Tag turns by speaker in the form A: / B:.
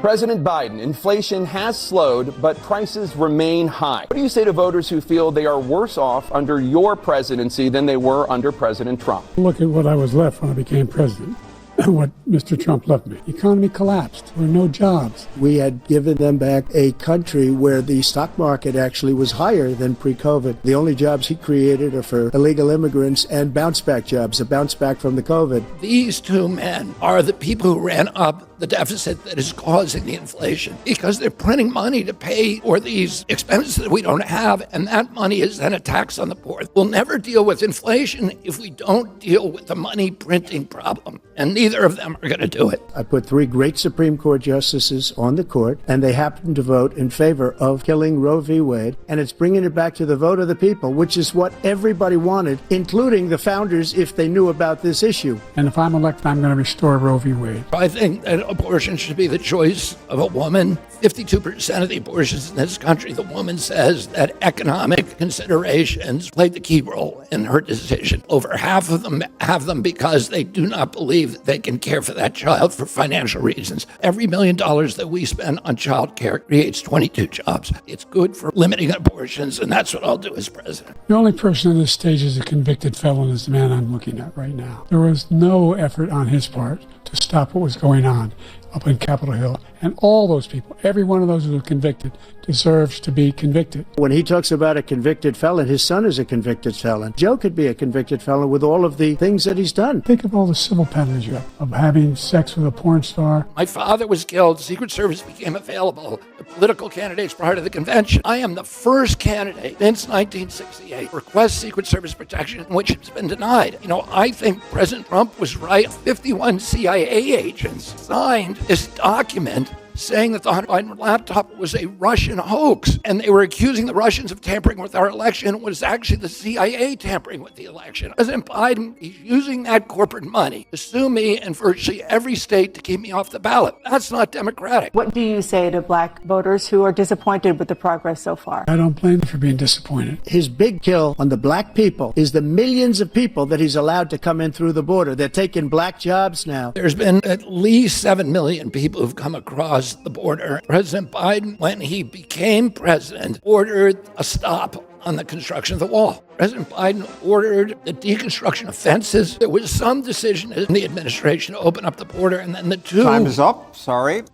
A: President Biden, inflation has slowed, but prices remain high. What do you say to voters who feel they are worse off under your presidency than they were under President Trump?
B: Look at what I was left when I became president. What Mr. Trump left me. The economy collapsed. There were no jobs.
C: We had given them back a country where the stock market actually was higher than pre-COVID. The only jobs he created are for illegal immigrants and bounce back jobs, a bounce back from the COVID.
D: These two men are the people who ran up the deficit that is causing the inflation because they're printing money to pay for these expenses that we don't have, and that money is then a tax on the poor. We'll never deal with inflation if we don't deal with the money printing problem, and neither of them are going to do it.
C: I put 3 great Supreme Court justices on the court, and they happened to vote in favor of killing Roe v. Wade, and it's bringing it back to the vote of the people, which is what everybody wanted, including the founders if they knew about this issue.
B: And if I'm elected, I'm going to restore Roe v. Wade.
D: I think that abortion should be the choice of a woman. 52% of the abortions in this country, the woman says that economic considerations played the key role in her decision. Over half of them have them because they do not believe that they can care for that child for financial reasons. Every $1 million that we spend on child care creates 22 jobs. It's good for limiting abortions, and that's what I'll do as president.
B: The only person on this stage is a convicted felon is the man I'm looking at right now. There was no effort on his part to stop what was going on up in Capitol Hill. And all those people, every one of those who were convicted, deserves to be convicted.
C: When he talks about a convicted felon, his son is a convicted felon. Joe could be a convicted felon with all of the things that he's done.
B: Think of all the civil penalties you have of having sex with a porn star.
D: My father was killed. Secret Service became available. The political candidates prior to the convention. I am the first candidate since 1968 to request Secret Service protection, which has been denied. I think President Trump was right. 51 CIA agents signed this document saying that the Hunter Biden laptop was a Russian hoax, and they were accusing the Russians of tampering with our election. It was actually the CIA tampering with the election. President Biden is using that corporate money to sue me in virtually every state to keep me off the ballot. That's not democratic.
E: What do you say to black voters who are disappointed with the progress so far?
B: I don't blame them for being disappointed.
C: His big kill on the black people is the millions of people that he's allowed to come in through the border. They're taking black jobs now.
D: There's been at least 7 million people who've come across the border. President Biden, when he became president, ordered a stop on the construction of the wall. President Biden ordered the deconstruction of fences. There was some decision in the administration to open up the border, and then the two...
F: Time is up. Sorry.